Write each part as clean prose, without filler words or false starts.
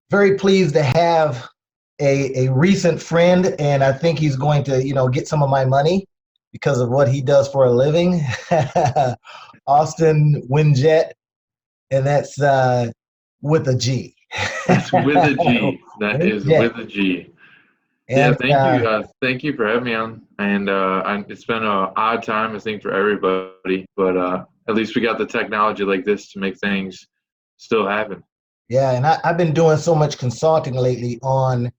very pleased to have a recent friend, and I think he's going to, get some of my money because of what he does for a living. Austin Wingett, and that's with a G. That's with a G. That is Wingett. with a G. Yeah, And thank you. Thank you for having me on. And it's been a odd time, I think, for everybody. But at least we got the technology like this to make things still happen. yeah, and I've been doing so much consulting lately on,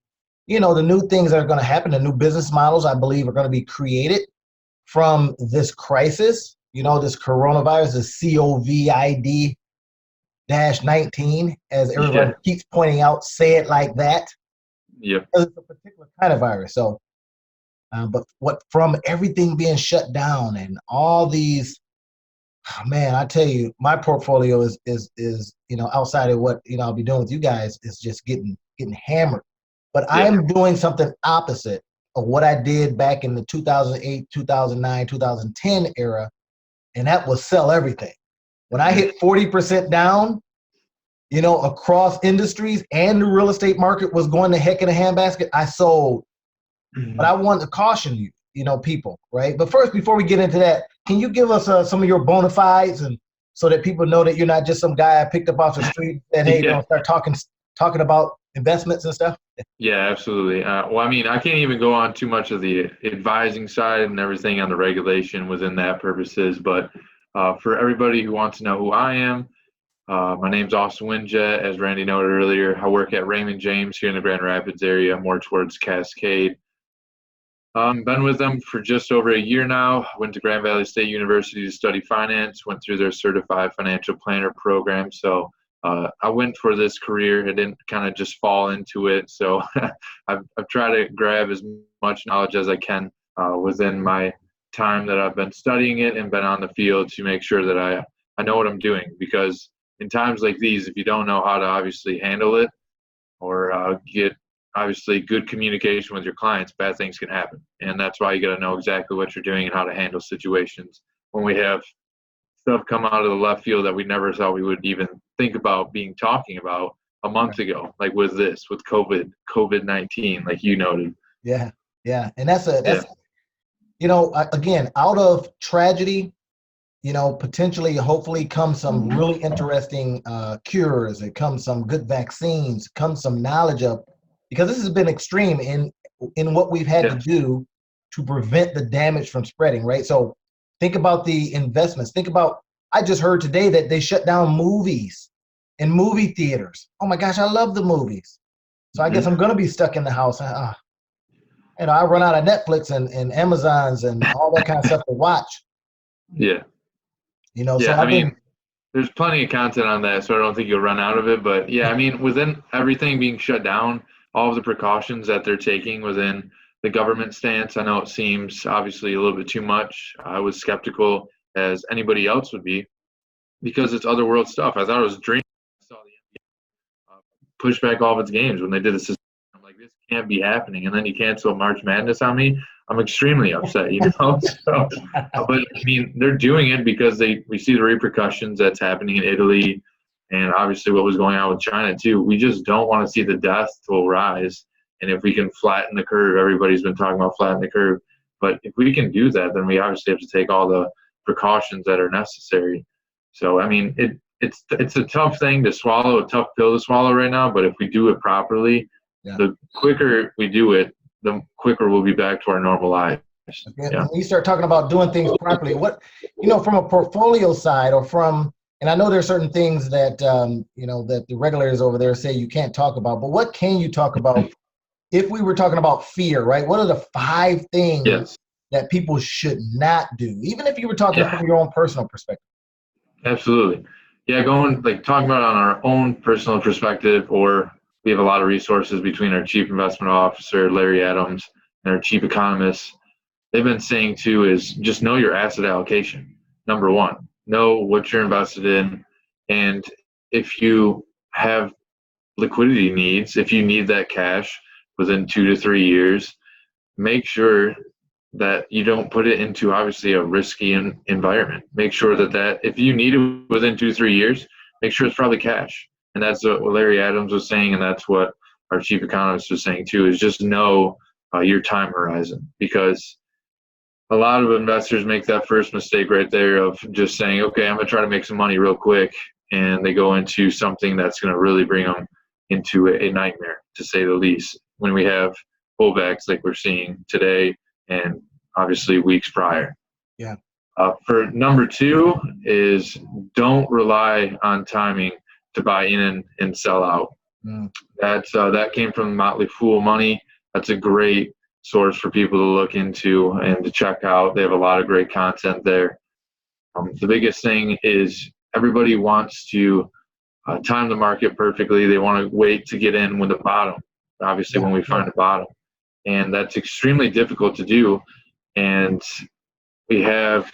the new things that are going to happen, the new business models I believe are going to be created from this crisis, this coronavirus, the COVID-19, as everyone Yeah. keeps pointing out, say it like that, Yep. because it's a particular kind of virus. So, but what from everything being shut down and all these, man, I tell you, my portfolio is outside of what I'll be doing with you guys is just getting hammered. But I Yeah. am doing something opposite of what I did back in the 2008, 2009, 2010 era, and that was sell everything. When I Mhm. hit 40% down, across industries and the real estate market was going to heck in a handbasket, I sold. But I want to caution you, people, right? But first, before we get into that, can you give us some of your bona fides, and so that people know that you're not just some guy I picked up off the street and, hey, Yeah. start talking about investments and stuff? Yeah, absolutely. Well, I mean, I can't even go on too much of the advising side and everything on the regulation within that purposes. But for everybody who wants to know who I am, my name's Austin Wingett. As Randy noted earlier, I work at Raymond James here in the Grand Rapids area, more towards Cascade. Been with them for just over a year now. Went to Grand Valley State University to study finance, went through their certified financial planner program. So I went for this career. I didn't kind of just fall into it. So I've tried to grab as much knowledge as I can within my time that I've been studying it and been on the field to make sure that I know what I'm doing. Because in times like these, if you don't know how to obviously handle it or get obviously good communication with your clients, bad things can happen. And that's why you got to know exactly what you're doing and how to handle situations when we have stuff come out of the left field that we never thought we would even think about being talking about a month ago, like with COVID-19, like you noted. Yeah, yeah, and Yeah. that's again, out of tragedy, potentially, hopefully, comes some really interesting cures. It comes some good vaccines. Comes some knowledge of, because this has been extreme in what we've had to Yes. do to prevent the damage from spreading. Right. So think about the investments. Think about. I just heard today that they shut down movies and movie theaters. Oh my gosh, I love the movies. So I guess Mhm. I'm gonna be stuck in the house. I run out of Netflix and Amazons and all that kind of stuff to watch. Yeah. So Yeah. I I've been. mean, there's plenty of content on that, so I don't think you'll run out of it. But yeah, I mean, within everything being shut down, all of the precautions that they're taking within the government stance, I know it seems obviously a little bit too much. I was skeptical as anybody else would be because it's otherworld stuff. I thought it was a dream. I saw the NBA push back all of its games when they did this. I'm like, this can't be happening. And then you cancel March Madness on me. I'm extremely upset, So, but I mean, they're doing it because we see the repercussions that's happening in Italy, and obviously what was going on with China too. We just don't want to see the death toll rise. And if we can flatten the curve, everybody's been talking about flatten the curve. But if we can do that, then we obviously have to take all the precautions that are necessary. So I mean, it's a tough thing to swallow, a tough pill to swallow right now. But if we do it properly, Yeah. the quicker we do it, the quicker we'll be back to our normal lives. Yeah. When you start talking about doing things properly, what, from a portfolio side or from, and I know there's certain things that, that the regulators over there say you can't talk about, but what can you talk about if we were talking about fear, right? What are the 5 things Yes. that people should not do, even if you were talking Yeah. from your own personal perspective? Absolutely. Yeah, going like talking about it on our own personal perspective, or we have a lot of resources between our chief investment officer, Larry Adams, and our chief economist. They've been saying too is just know your asset allocation. Number one, know what you're invested in. And if you have liquidity needs, if you need that cash within 2 to 3 years, make sure that you don't put it into obviously a risky environment. Make sure that if you need it within 2 3 years, make sure it's probably cash. And that's what Larry Adams was saying, and that's what our chief economist was saying too, is just know your time horizon, because a lot of investors make that first mistake right there of just saying, okay, I'm going to try to make some money real quick, and they go into something that's going to really bring them into a nightmare, to say the least, when we have pullbacks like we're seeing today and obviously weeks prior. Yeah. For number 2 is don't rely on timing to buy in and sell out. That came from Motley Fool Money. That's a great source for people to look into and to check out. They have a lot of great content there. The biggest thing is everybody wants to time the market perfectly. They want to wait to get in when the bottom, obviously when we find a bottom. And that's extremely difficult to do. And we have,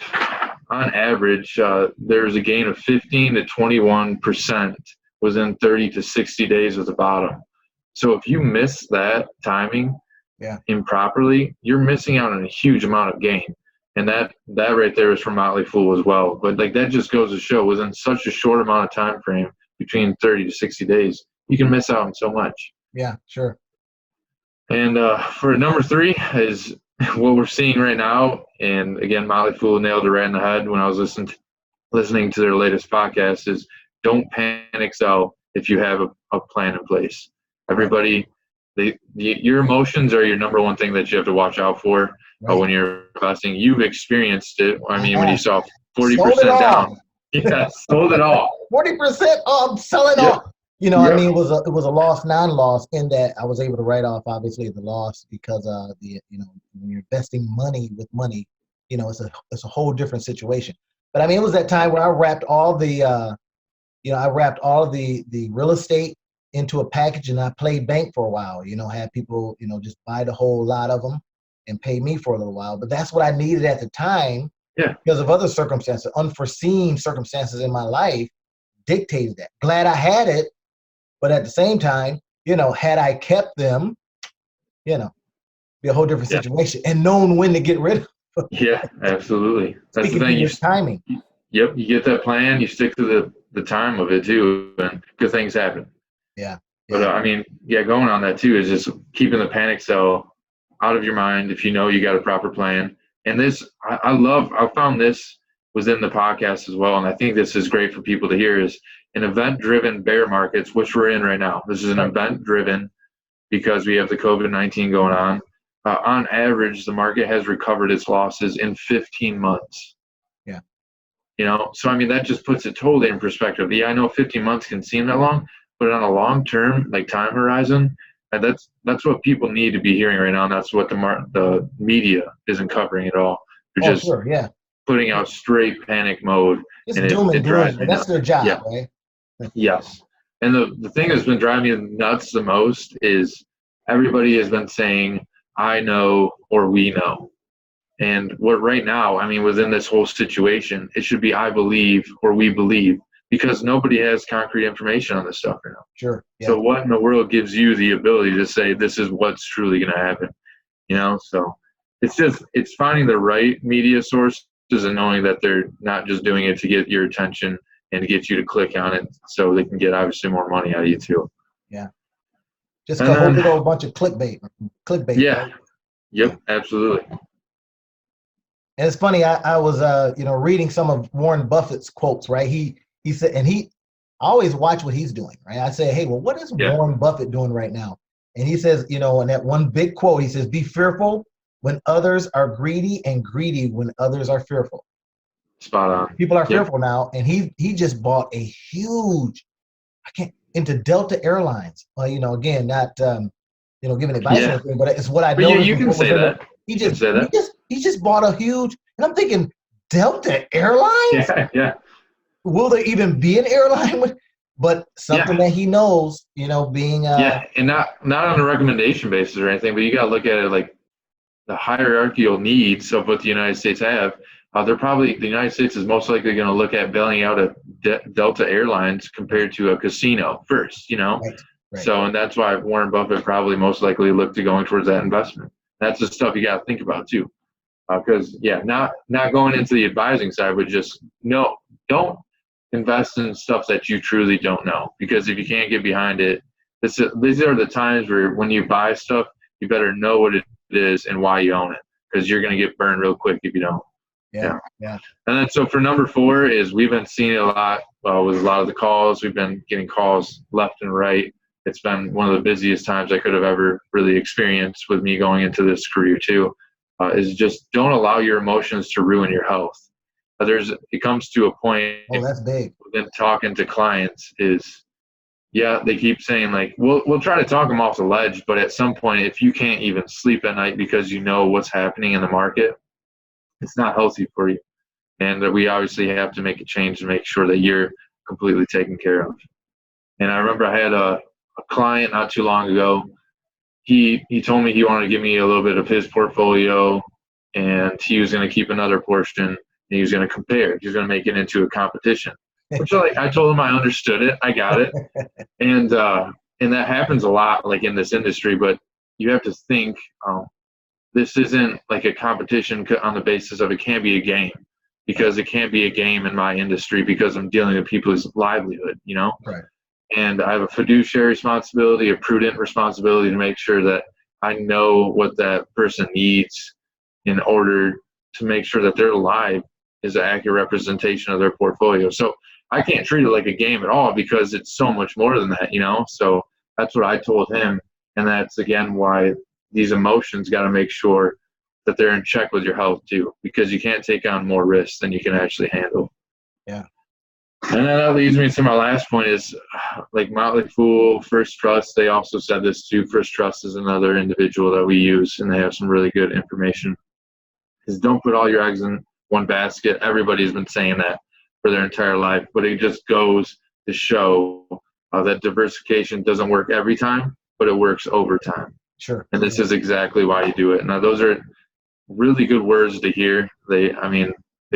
on average, there's a gain of 15 to 21% within 30 to 60 days of the bottom. So if you miss that timing improperly, you're missing out on a huge amount of gain. And that right there is from Motley Fool as well. But like, that just goes to show, within such a short amount of time frame, between 30 to 60 days, you can miss out on so much. Yeah, sure. And for number 3 is what we're seeing right now. And again, Motley Fool nailed it right in the head when I was listening to their latest podcast, is don't panic sell if you have a plan in place. Everybody, your emotions are your number one thing that you have to watch out for when you're investing. You've experienced it. I mean, when you saw 40% down. Yeah, sold it all. 40% off, selling off. You know, I mean, it was a loss, non-loss, in that I was able to write off, obviously, the loss, because when you're investing money with money, it's a whole different situation. But I mean, it was that time where I wrapped all the real estate into a package, and I played bank for a while. Had people just buy the whole lot of them and pay me for a little while. But that's what I needed at the time. Yeah. Because of other circumstances, unforeseen circumstances in my life dictated that. Glad I had it, but at the same time, had I kept them, be a whole different situation, and known when to get rid of them. Yeah, absolutely. That's the thing. Timing. Yep, you get that plan, you stick to the time of it too, and good things happen. Yeah. But I mean, going on that too is just keeping the panic sell out of your mind if you know you got a proper plan. And this, I found this was in the podcast as well, and I think this is great for people to hear, is an event-driven bear markets, which we're in right now. This is an event-driven because we have the COVID-19 going on. On average, the market has recovered its losses in 15 months. Yeah. So I mean, that just puts it totally in perspective. Yeah, I know 15 months can seem that long, but on a long-term, like, time horizon, that's what people need to be hearing right now, and that's what the media isn't covering at all. They're just putting out straight panic mode. It's doom and gloom. That's their job, right? Yes. And the thing that's been driving me nuts the most is everybody has been saying, I know, or we know. And what right now, I mean, within this whole situation, it should be I believe or we believe, because nobody has concrete information on this stuff right now. Sure. Yeah. So what in the world gives you the ability to say this is what's truly going to happen? So it's finding the right media sources and knowing that they're not just doing it to get your attention and to get you to click on it so they can get obviously more money out of you too. Yeah. Just a whole big old bunch of clickbait. Yeah. Right? Yep. Absolutely. And it's funny. I was reading some of Warren Buffett's quotes. Right. He said, and I always watch what he's doing. Right. I say, hey, well, what is Warren Buffett doing right now? And he says, in that one big quote, he says, be fearful when others are greedy, and greedy when others are fearful. Spot on. People are fearful now, and he just bought a huge, into Delta Airlines. Again, not giving advice or anything, but it's what I know. You can say that. He just bought a huge, and I'm thinking, Delta Airlines? Yeah. Will there even be an airline? But something that he knows, being and not on a recommendation basis or anything, but you got to look at it like the hierarchical needs of what the United States have. The United States is most likely going to look at bailing out a Delta Airlines compared to a casino first, Right. So, and that's why Warren Buffett probably most likely looked to going towards that investment. That's the stuff you got to think about too. Because not going into the advising side, but just don't invest in stuff that you truly don't know, because if you can't get behind it, these are the times where when you buy stuff, you better know what it is and why you own it, because you're going to get burned real quick if you don't. Yeah. And then so for number 4 is we've been seeing it a lot with a lot of the calls. We've been getting calls left and right. It's been one of the busiest times I could have ever really experienced with me going into this career too, is just don't allow your emotions to ruin your health. It comes to a point that's big. within talking to clients is, yeah, they keep saying like, we'll try to talk them off the ledge, but at some point, if you can't even sleep at night because you know what's happening in the market, it's not healthy for you. And that we obviously have to make a change to make sure that you're completely taken care of. And I remember I had a client not too long ago. He told me he wanted to give me a little bit of his portfolio, and he was going to keep another portion, and he was going to compare. He was going to make it into a competition. Which I told him I understood it. I got it. And that happens a lot like in this industry, but you have to think this isn't like a competition on the basis of it can't be a game, because it can't be a game in my industry because I'm dealing with people's livelihood, you know? Right. And I have a fiduciary responsibility, a prudent responsibility to make sure that I know what that person needs in order to make sure that their life is an accurate representation of their portfolio. So I can't treat it like a game at all, because it's so much more than that, you know? So that's what I told him. And that's, again, why these emotions got to make sure that they're in check with your health too, because you can't take on more risks than you can actually handle. Yeah. And then that leads me to my last point is like Motley Fool, First Trust. They also said this too. First Trust is another individual that we use, and they have some really good information. Is don't put all your eggs in one basket. Everybody's been saying that for their entire life, but it just goes to show that diversification doesn't work every time, but it works over time. Sure. And this is exactly why you do it. Now, those are really good words to hear. They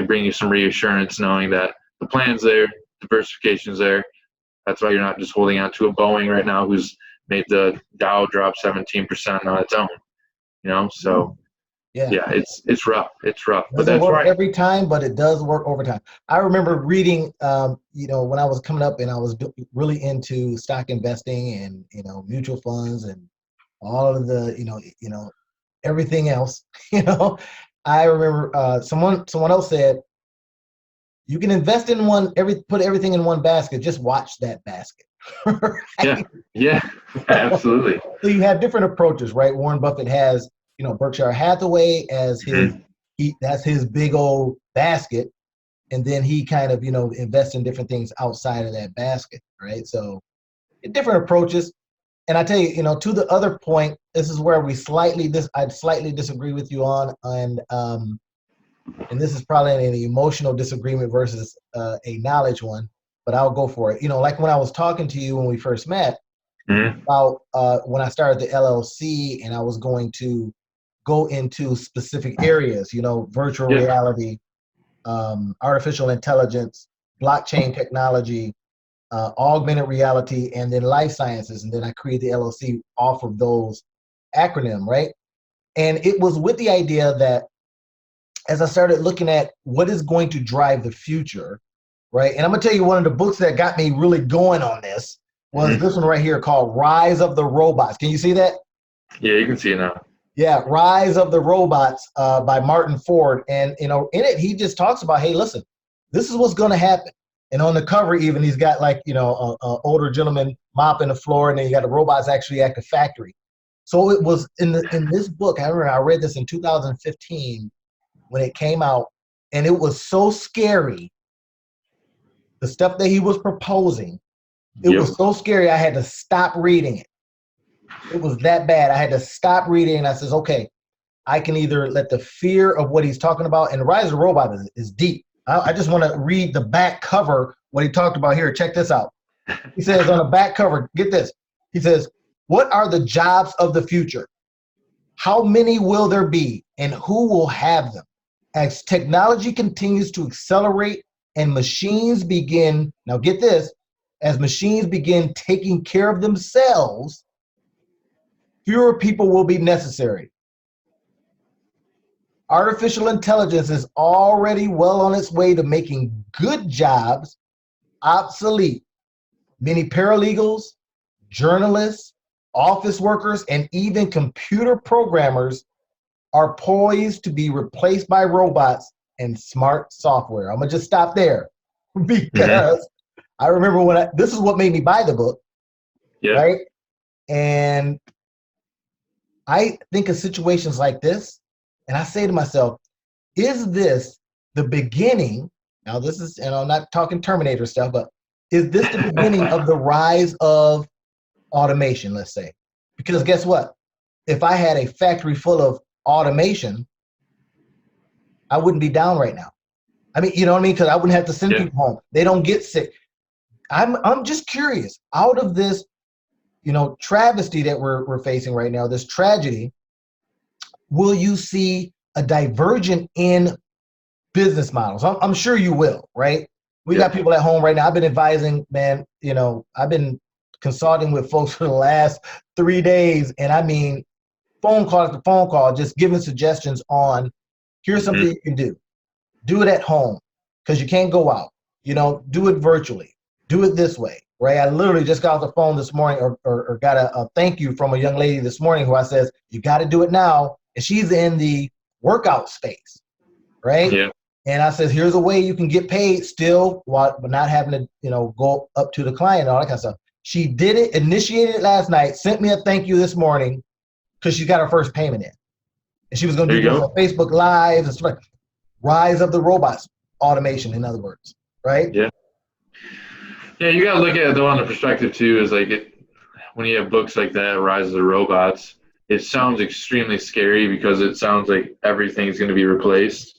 bring you some reassurance knowing that the plan's there, diversification's there. That's why you're not just holding on to a Boeing right now who's made the Dow drop 17% on its own. You know, so yeah, it's rough. It's rough. It doesn't work every time, but it does work over time. I remember reading, when I was coming up and I was really into stock investing and, mutual funds and all of the, everything else, I remember someone else said, you can invest in put everything in one basket, just watch that basket. Right? Yeah, absolutely. So you have different approaches, right? Warren Buffett has, Berkshire Hathaway as his, that's his big old basket. And then he kind of, invests in different things outside of that basket, right? So different approaches. And I tell you, to the other point, this is where I'd slightly disagree with you on, and this is probably an emotional disagreement versus a knowledge one, but I'll go for it. Like when I was talking to you when we first met about when I started the LLC and I was going to go into specific areas, virtual reality, artificial intelligence, blockchain technology, augmented reality, and then life sciences. And then I created the LLC off of those acronym, right? And it was with the idea that as I started looking at what is going to drive the future, right? And I'm gonna tell you one of the books that got me really going on this was this one right here called Rise of the Robots. Can you see that? Yeah, you can see it now. Yeah, Rise of the Robots by Martin Ford. And, in it, he just talks about, hey, listen, this is what's gonna happen. And on the cover even, he's got like, an older gentleman mopping the floor, and then you got the robots actually at the factory. So it was in this book, I remember I read this in 2015 when it came out, and it was so scary. The stuff that he was proposing, it was so scary I had to stop reading it. It was that bad. I had to stop reading, and I says, okay, I can either let the fear of what he's talking about, and the Rise of the Robot is deep. I just want to read the back cover, what he talked about here. Check this out. He says on the back cover, get this. He says, what are the jobs of the future? How many will there be, and who will have them? As technology continues to accelerate and machines begin, now get this, as machines begin taking care of themselves, fewer people will be necessary. Artificial intelligence is already well on its way to making good jobs obsolete. Many paralegals, journalists, office workers, and even computer programmers are poised to be replaced by robots and smart software. I'm gonna just stop there because I remember this is what made me buy the book, right? And I think of situations like this, and I say to myself, is this the beginning? Now, this is, and I'm not talking Terminator stuff, but is this the beginning of the rise of automation, let's say? Because guess what? If I had a factory full of automation, I wouldn't be down right now. I mean, you know what I mean? Because I wouldn't have to send people home. They don't get sick. I'm just curious, out of this, travesty that we're facing right now, this tragedy, will you see a divergent in business models? I'm sure you will, right? We got people at home right now. I've been advising, man, I've been consulting with folks for the last 3 days. And I mean, phone call after phone call, just giving suggestions on, here's something you can do. Do it at home because you can't go out. Do it virtually. Do it this way, right? I literally just got off the phone this morning or got a thank you from a young lady this morning who I says, you got to do it now. And she's in the workout space, right? Yeah. And I says, here's a way you can get paid still, but not having to, go up to the client and all that kind of stuff. She did it, initiated it last night, sent me a thank you this morning because she got her first payment in. And she was going to do this on Facebook Live and stuff. Rise of the robots, automation, in other words, right? Yeah. Yeah, you got to look at it, though, on the perspective, too, is when you have books like that, Rise of the Robots, it sounds extremely scary because it sounds like everything's going to be replaced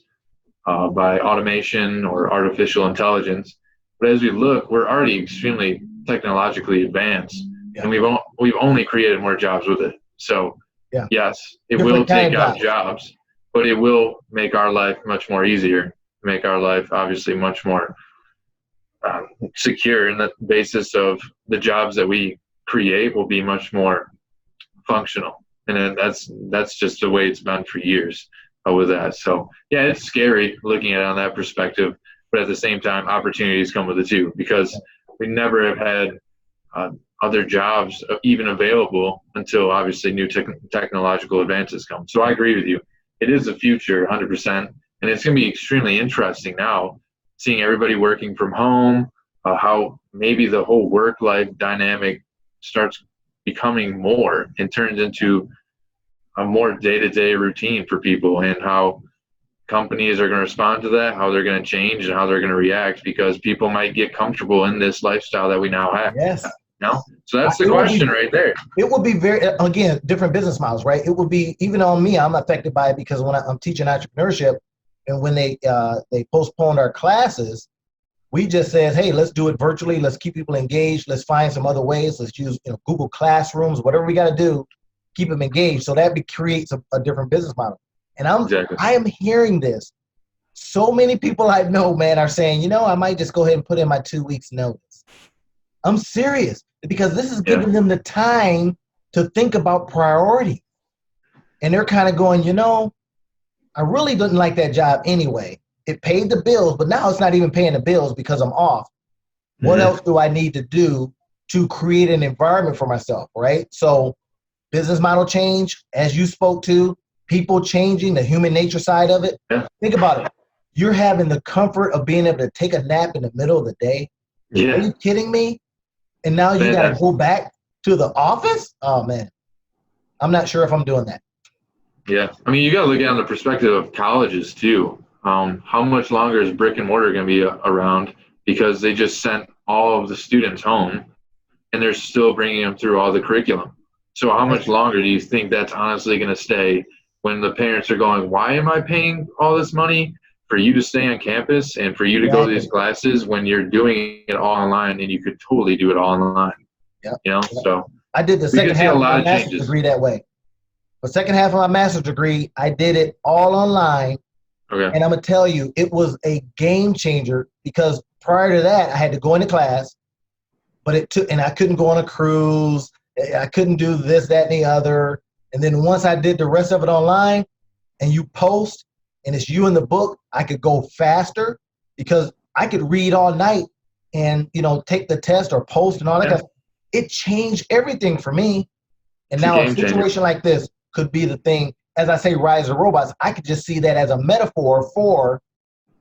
by automation or artificial intelligence. But as we look, we're already extremely technologically advanced, and we've only created more jobs with it. So yes, it will take out jobs, but it will make our life much more easier, make our life obviously much more secure, and the basis of the jobs that we create will be much more functional. And that's just the way it's been for years with that. So yeah, it's scary looking at it on that perspective, but at the same time, opportunities come with it too, because we never have had other jobs even available until obviously new technological advances come. So I agree with you. It is the future 100%. And it's going to be extremely interesting now, seeing everybody working from home, how maybe the whole work-life dynamic starts becoming more and turns into a more day-to-day routine for people, and how companies are going to respond to that, how they're going to change and how they're going to react, because people might get comfortable in this lifestyle that we now have. Yes. So that's the question right there. It will be again, different business models, right? It will be, even on me, I'm affected by it because when I'm teaching entrepreneurship, and when they postponed our classes, we just said, hey, let's do it virtually. Let's keep people engaged. Let's find some other ways. Let's use Google Classrooms, whatever we got to do, keep them engaged. So that creates a different business model. And I am hearing this. So many people I know, man, are saying, I might just go ahead and put in my 2 weeks notice. I'm serious, because this is giving them the time to think about priority. And they're kind of going, I really didn't like that job anyway. It paid the bills, but now it's not even paying the bills because I'm off. What else do I need to do to create an environment for myself, right? So business model change, as you spoke to, people changing, the human nature side of it. Yeah. Think about it. You're having the comfort of being able to take a nap in the middle of the day. Yeah. Are you kidding me? And now you got to go back to the office? Oh, man. I'm not sure if I'm doing that. Yeah. I mean, you got to look at it on the perspective of colleges, too. How much longer is brick and mortar going to be around, because they just sent all of the students home and they're still bringing them through all the curriculum. So how much longer do you think that's honestly going to stay, when the parents are going, why am I paying all this money for you to stay on campus and for you to go to these classes when you're doing it all online, and you could totally do it all online? Yep. So I did the second half of my master's degree that way. The second half of my master's degree, I did it all online. Okay. And I'm going to tell you, it was a game changer, because prior to that, I had to go into class, but and I couldn't go on a cruise. I couldn't do this, that, and the other. And then once I did the rest of it online, and you post, and it's you in the book, I could go faster, because I could read all night and, take the test or post and all that. Yeah. It changed everything for me. And It's a now a game changer. situation like this could be the thing. As I say, rise of robots, I could just see that as a metaphor for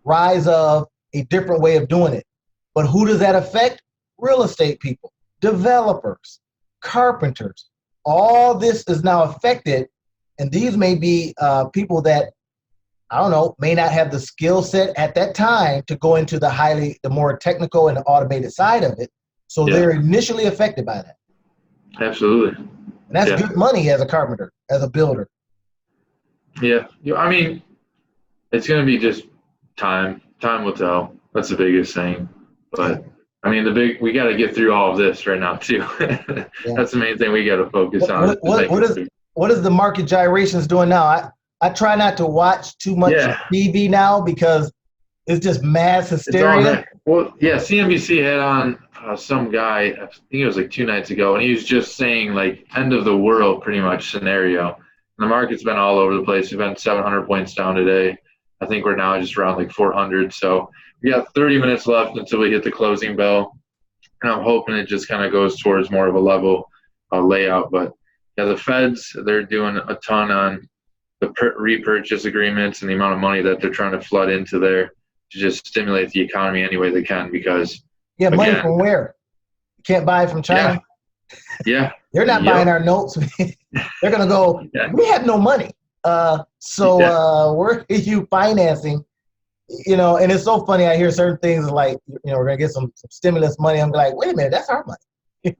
rise of a different way of doing it. But who does that affect? Real estate people, developers, carpenters. All this is now affected. And these may be people that, I don't know, may not have the skill set at that time to go into the more technical and automated side of it. So they're initially affected by that. Absolutely. And that's good money as a carpenter, as a builder. Yeah. I mean, it's going to be just time. Time will tell. That's the biggest thing. But, I mean, we got to get through all of this right now, too. That's the main thing we got to focus on. What is the market gyrations doing now? I try not to watch too much TV now because it's just mass hysteria. Well, CNBC had on some guy, I think it was like 2 nights ago, and he was just saying like end of the world pretty much scenario. And the market's been all over the place. We've been 700 points down today. I think we're now just around like 400. So we got 30 minutes left until we hit the closing bell. And I'm hoping it just kind of goes towards more of a level layout. But the Feds, they're doing a ton on the repurchase agreements and the amount of money that they're trying to flood into there to just stimulate the economy any way they can because money from where? You can't buy it from China. Yeah. They're not buying our notes. They're going to go, we have no money. So where are you financing? And it's so funny. I hear certain things like, we're going to get some stimulus money. I'm like, wait a minute, that's our money.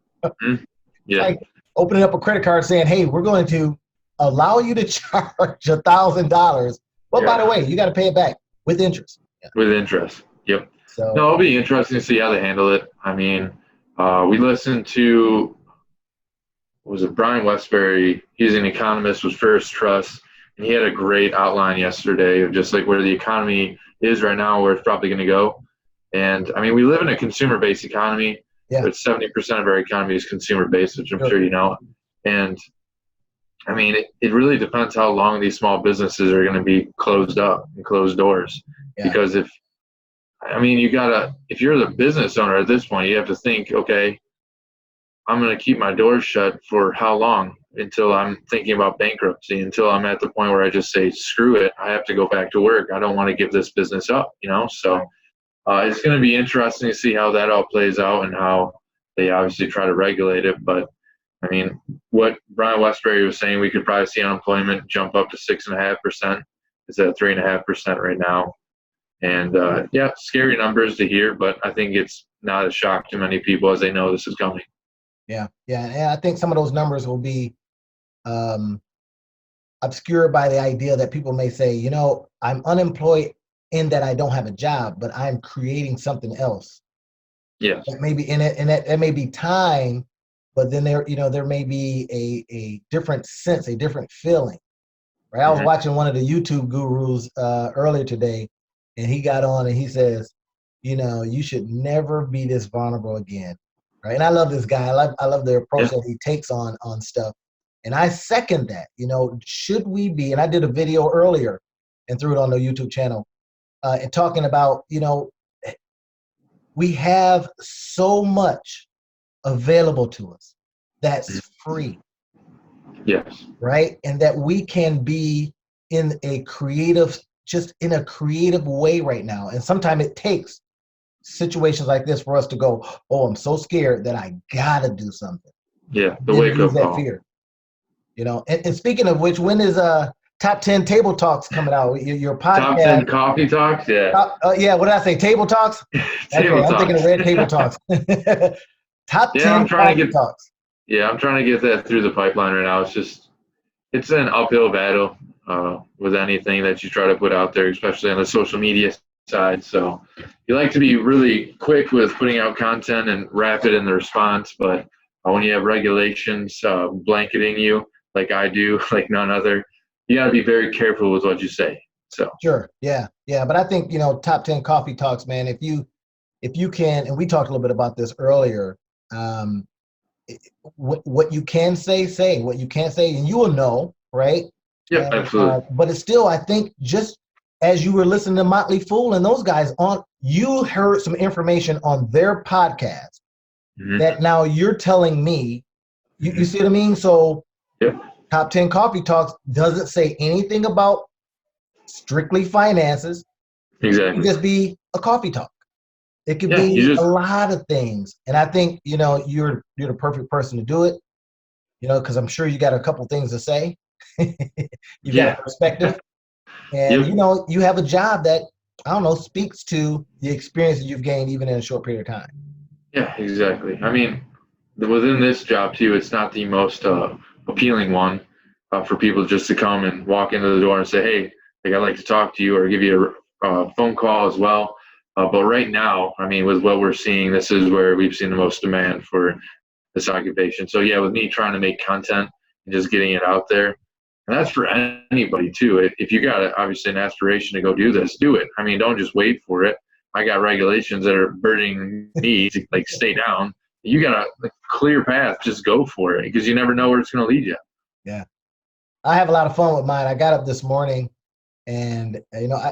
Like opening up a credit card saying, hey, we're going to allow you to charge $1,000. But by the way, you got to pay it back with interest. With interest. Yep. So it'll be interesting to see how they handle it. I mean, we listened to, was it Brian Westbury? He's an economist with First Trust, and he had a great outline yesterday of just like where the economy is right now, where it's probably going to go. And I mean, we live in a consumer-based economy. Yeah. But 70% of our economy is consumer-based, which I'm sure you know. And I mean, it really depends how long these small businesses are going to be closed up and closed doors. Yeah. Because if you're the business owner at this point, you have to think, okay, I'm going to keep my doors shut for how long? Until I'm thinking about bankruptcy, until I'm at the point where I just say, screw it, I have to go back to work. I don't want to give this business up, So it's going to be interesting to see how that all plays out and how they obviously try to regulate it. But I mean, what Brian Westbury was saying, we could probably see unemployment jump up to 6.5%. It's at 3.5% right now. And scary numbers to hear, but I think it's not a shock to many people as they know this is coming. Yeah. And I think some of those numbers will be obscured by the idea that people may say, I'm unemployed in that I don't have a job, but I'm creating something else. Yes. That may be in it, and that may be time, but then there may be a different sense, a different feeling. Right? I was watching one of the YouTube gurus earlier today, and he got on and he says, you should never be this vulnerable again. Right. And I love this guy. I love the approach that he takes on stuff. And I second that. Should we be, and I did a video earlier and threw it on the YouTube channel and talking about, we have so much available to us that's free. Yes. Right. And that we can be in a creative way right now. And sometimes it takes situations like this for us to go, oh, I'm so scared that I gotta do something. Yeah, the wake up call. Fear. And speaking of which, when is Top 10 Table Talks coming out? Your podcast. Top 10 Coffee Talks, yeah. What did I say? Table Talks? I'm thinking of Red Table Talks. Top 10 Coffee Talks. Yeah, I'm trying to get that through the pipeline right now. It's an uphill battle with anything that you try to put out there, especially on the social media side. So you like to be really quick with putting out content and rapid in the response, but when you have regulations blanketing you like I do, like none other, you got to be very careful with what you say. So sure, yeah. But I think Top 10 Coffee Talks, man. If you can, and we talked a little bit about this earlier. What you can say what you can't say, and you will know, right? Yeah, absolutely. But it's still, I think, just as you were listening to Motley Fool and those guys on, you heard some information on their podcast that now you're telling me, you see what I mean? So Top 10 Coffee Talks doesn't say anything about strictly finances. Exactly. It could just be a coffee talk. It could be a lot of things. And I think, you're the perfect person to do it, because I'm sure you got a couple things to say. You got a perspective. And, you have a job that, I don't know, speaks to the experience that you've gained even in a short period of time. Yeah, exactly. I mean, within this job too, it's not the most appealing one for people just to come and walk into the door and say, hey, like, I'd like to talk to you, or give you a phone call as well. But right now, I mean, with what we're seeing, this is where we've seen the most demand for this occupation. So yeah, with me trying to make content and just getting it out there, and that's for anybody too. If you got obviously an aspiration to go do this, do it. I mean, don't just wait for it. I got regulations that are burdening me to like stay down. You got a clear path. Just go for it, because you never know where it's going to lead you. Yeah. I have a lot of fun with mine. I got up this morning, and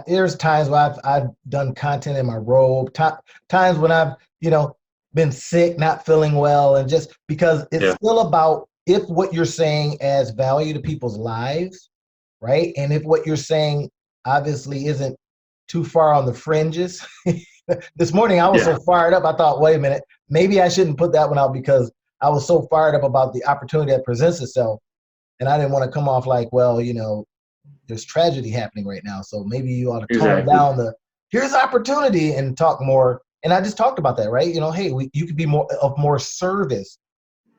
there's times where I've done content in my robe, times when I've been sick, not feeling well, and just because it's still about if what you're saying adds value to people's lives, right? And if what you're saying obviously isn't too far on the fringes. This morning I was so fired up, I thought, wait a minute, maybe I shouldn't put that one out, because I was so fired up about the opportunity that presents itself, and I didn't want to come off like, well, there's tragedy happening right now, so maybe you ought to tone down here's opportunity and talk more. And I just talked about that, right? Hey, you could be more service,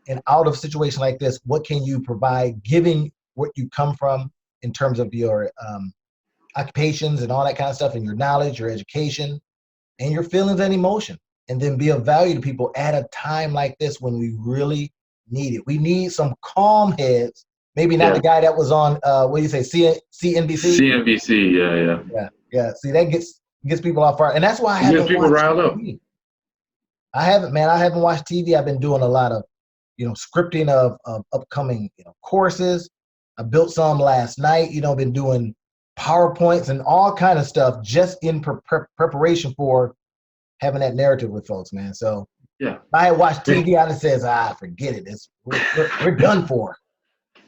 and out of a situation like this, what can you provide, given what you come from in terms of your occupations and all that kind of stuff, and your knowledge, your education, and your feelings and emotion, and then be of value to people at a time like this when we really need it. We need some calm heads. Maybe not the guy that was on, what do you say, CNBC? CNBC, yeah. See, that gets people off fire, and that's why I haven't people riled up. I haven't watched TV. I've been doing a lot of, scripting of upcoming, courses. I built some last night. Been doing PowerPoints and all kind of stuff just in preparation for having that narrative with folks, man. So if I had watched TV, I'd have said, forget it. We're done for.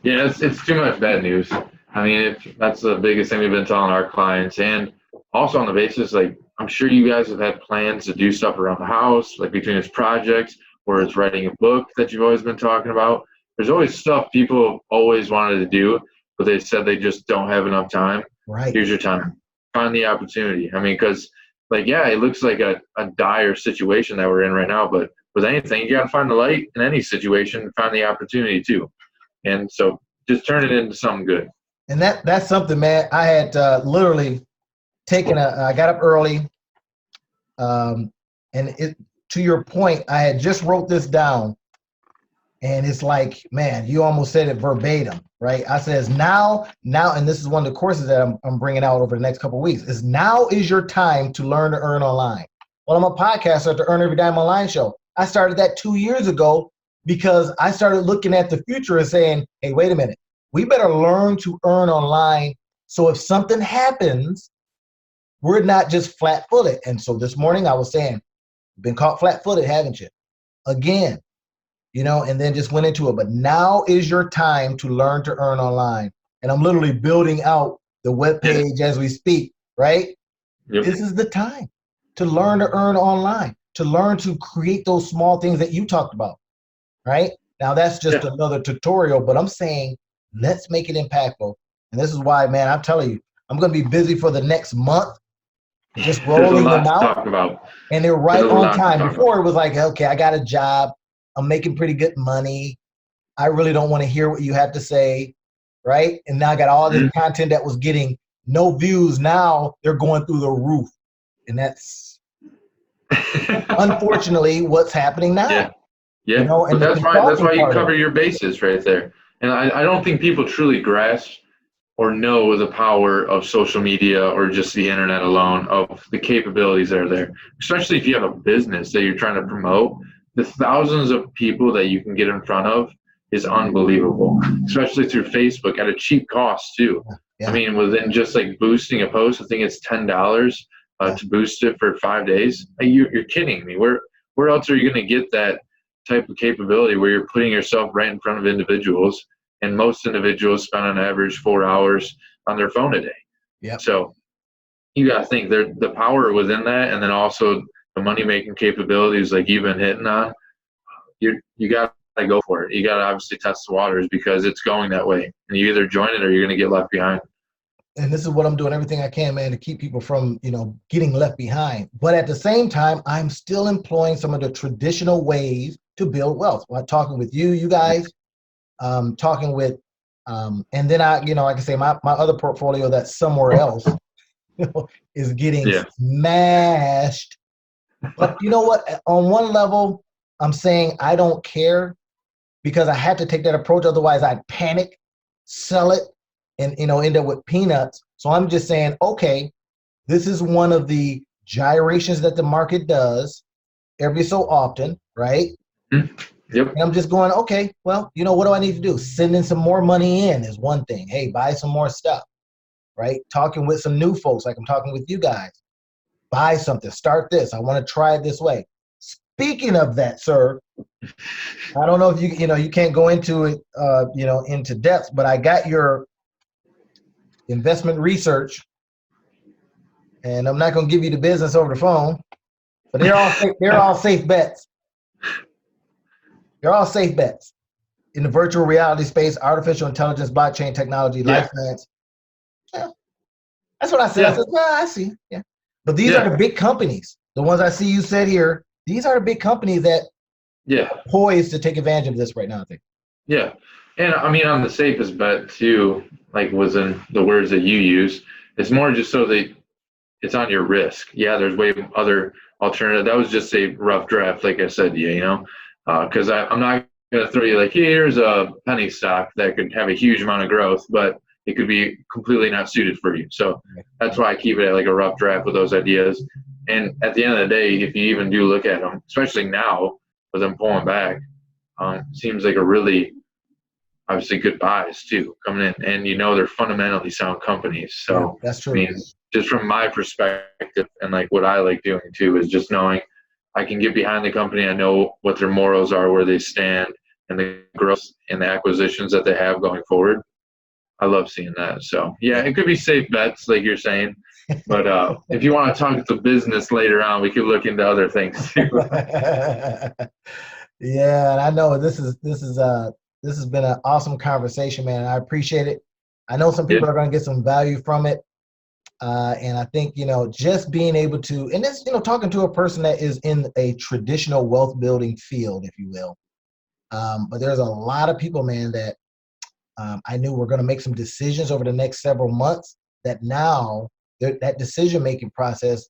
Yeah, it's too much bad news. I mean, that's the biggest thing we've been telling our clients, and also on the basis, like, I'm sure you guys have had plans to do stuff around the house, like between it's projects or it's writing a book that you've always been talking about. There's always stuff people have always wanted to do, but they said they just don't have enough time. Right. Here's your time. Find the opportunity. I mean, because, like, it looks like a dire situation that we're in right now, but with anything, you got to find the light in any situation and find the opportunity too. And so just turn it into something good. And that's something, man. I had literally taken I got up early, and to your point, I had just wrote this down, and it's like, man, you almost said it verbatim, right? I says now, and this is one of the courses that I'm bringing out over the next couple of weeks, is now is your time to learn to earn online. Well, I'm a podcaster at the Earn Every Dime Online show. I started that 2 years ago because I started looking at the future and saying, hey, wait a minute, we better learn to earn online. So if something happens, we're not just flat-footed. And so this morning I was saying, been caught flat-footed, haven't you? Again, and then just went into it. But now is your time to learn to earn online. And I'm literally building out the webpage as we speak, right? Yep. This is the time to learn to earn online, to learn to create those small things that you talked about, right? Now that's just another tutorial, but I'm saying, let's make it impactful. And this is why, man, I'm telling you, I'm going to be busy for the next month, just rolling them out. And they're right on time. Before it was like, okay, I got a job. I'm making pretty good money. I really don't want to hear what you have to say, right? And now I got all this content that was getting no views. Now they're going through the roof. And that's unfortunately what's happening now. Yeah. And that's why you cover your bases right there. And I don't think people truly grasp or know the power of social media or just the internet alone, of the capabilities that are there, especially if you have a business that you're trying to promote. The thousands of people that you can get in front of is unbelievable, especially through Facebook at a cheap cost too. I mean, within just like boosting a post, I think it's $10 to boost it for 5 days. You're kidding me. Where else are you going to get that type of capability where you're putting yourself right in front of individuals? And most individuals spend on average 4 hours on their phone a day. Yep. So you got to think the power within that, and then also the money making capabilities like you've been hitting on. You got to go for it. You got to obviously test the waters because it's going that way, and you either join it or you're going to get left behind. And this is what I'm doing, everything I can, man, to keep people from, getting left behind. But at the same time, I'm still employing some of the traditional ways to build wealth. While talking with you guys, talking with, and then I can say my other portfolio that's somewhere else, is getting smashed. But you know what? On one level, I'm saying I don't care because I had to take that approach. Otherwise, I'd panic, sell it, and end up with peanuts. So I'm just saying, okay, this is one of the gyrations that the market does every so often, right? Yep. And I'm just going, okay, well, what do I need to do? Sending some more money in is one thing. Hey, buy some more stuff, right? Talking with some new folks, like I'm talking with you guys. Buy something, start this. I want to try it this way. Speaking of that, sir, I don't know if you can't go into it, into depth, but I got your investment research, and I'm not going to give you the business over the phone, but they're all safe bets. They're all safe bets in the virtual reality space, artificial intelligence, blockchain technology, life science. Yeah, that's what I said. I said, well, I see. Yeah, but these are the big companies. The ones I see you said here. These are the big companies that are poised to take advantage of this right now, I think. Yeah. And I mean, on the safest bet too, like was in the words that you use, it's more just so that it's on your risk. Yeah, there's way other alternative. That was just a rough draft, like I said, because I'm not going to throw you like, here's a penny stock that could have a huge amount of growth, but it could be completely not suited for you. So that's why I keep it at like a rough draft with those ideas. And at the end of the day, if you even do look at them, especially now with them pulling back, seems like a really obviously good buys too coming in, and they're fundamentally sound companies. So that's true. I mean, just from my perspective, and like what I like doing too is just knowing I can get behind the company. I know what their morals are, where they stand, and the growth and the acquisitions that they have going forward. I love seeing that. So yeah, it could be safe bets, like you're saying. But if you want to talk the business later on, we could look into other things too. Yeah, and I know this has been an awesome conversation, man. I appreciate it. I know some people are going to get some value from it. And I think, just being able to, and this, talking to a person that is in a traditional wealth building field, if you will. But there's a lot of people, man, that I knew were going to make some decisions over the next several months that now that decision-making process,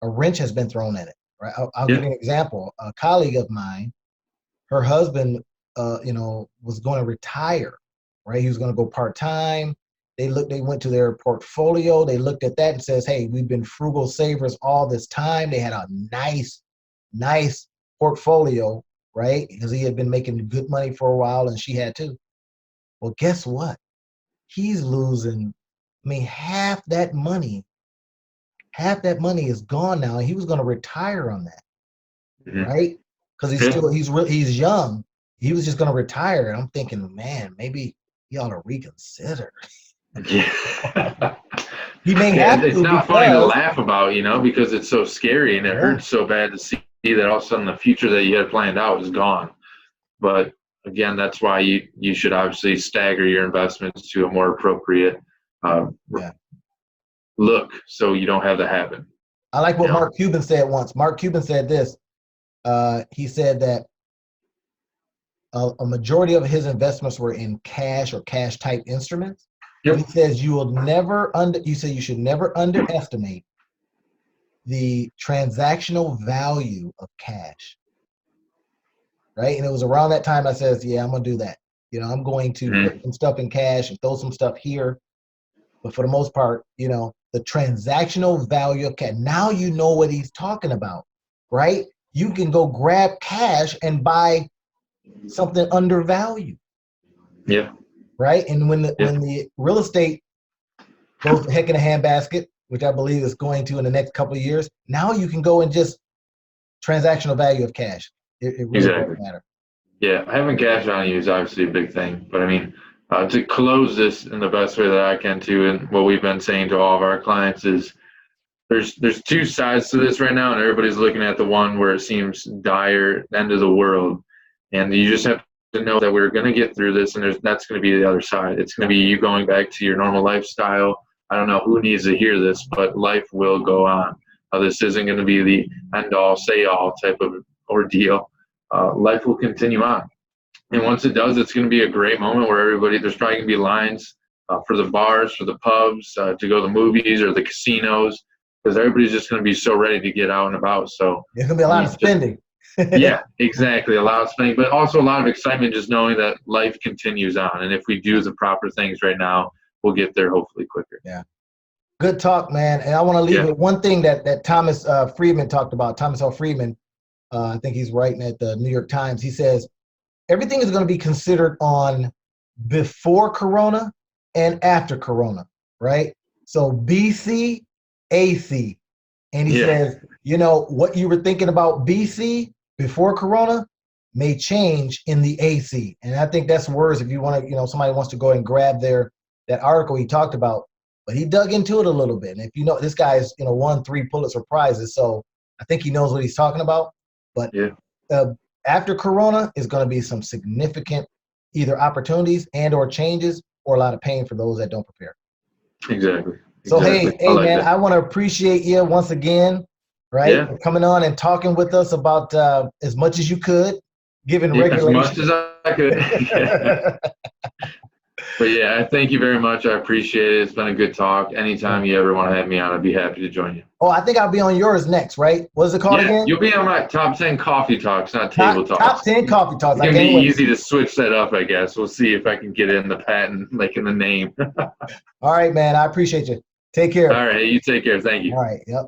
a wrench has been thrown in it, right? I'll give you an example. A colleague of mine, her husband, was going to retire, right? He was going to go part-time. They went to their portfolio. They looked at that and says, hey, we've been frugal savers all this time. They had a nice portfolio, right? Because he had been making good money for a while and she had too. Well, guess what? He's losing, half that money is gone now. And he was going to retire on that, right? Because he's young. He was just going to retire. And I'm thinking, man, maybe he ought to reconsider. Yeah. He may have to. It's not funny to laugh about, because it's so scary and it hurts so bad to see that all of a sudden the future that you had planned out is gone. But again, that's why you should obviously stagger your investments to a more appropriate look, so you don't have that happen. I like what Mark Cuban said once. Mark Cuban said this. He said that a majority of his investments were in cash or cash type instruments. Yep. And he says you should never underestimate the transactional value of cash. Right? And it was around that time I says, yeah, I'm gonna do that. I'm going to put some stuff in cash and throw some stuff here. But for the most part, the transactional value of cash. Now you know what he's talking about, right? You can go grab cash and buy something undervalued. Yeah. Right? And when the real estate goes to heck in a handbasket, which I believe is going to in the next couple of years, now you can go and just transactional value of cash. It really doesn't matter. Yeah, having cash on you is obviously a big thing. But I mean, to close this in the best way that I can too, and what we've been saying to all of our clients is there's two sides to this right now, and everybody's looking at the one where it seems dire, end of the world. And you just have to know that we're going to get through this, and that's going to be the other side. It's going to be you going back to your normal lifestyle. I don't know who needs to hear this, but life will go on. This isn't going to be the end-all, say-all type of ordeal. Life will continue on. And once it does, it's going to be a great moment where there's probably going to be lines for the bars, for the pubs, to go to the movies or the casinos, because everybody's just going to be so ready to get out and about. So there's going to be a lot of spending. Yeah, exactly. A lot of spending, but also a lot of excitement just knowing that life continues on. And if we do the proper things right now, we'll get there hopefully quicker. Yeah. Good talk, man. And I want to leave with one thing that Thomas Friedman talked about. Thomas L. Friedman, I think he's writing at the New York Times. He says, everything is going to be considered on before Corona and after Corona, right? So BC, AC. And he says, what you were thinking about BC before Corona may change in the AC. And I think that's words if you want to, somebody wants to go and grab that article he talked about. But he dug into it a little bit. And if this guy's, won 3 Pulitzer Prizes, so I think he knows what he's talking about. But after Corona is going to be some significant either opportunities and or changes or a lot of pain for those that don't prepare. Exactly. So, hey, man, I want to appreciate you once again, right? Yeah. For coming on and talking with us about as much as you could, given regulation. As much as I could. But yeah, thank you very much. I appreciate it. It's been a good talk. Anytime you ever want to have me on, I'd be happy to join you. Oh, I think I'll be on yours next, right? What is it called again? You'll be on my top 10 coffee talks, not table talks. Top 10 coffee talks. It's going to be easy to switch that up, I guess. We'll see if I can get in the patent, like in the name. All right, man. I appreciate you. Take care. All right. You take care. Thank you. All right. Yep.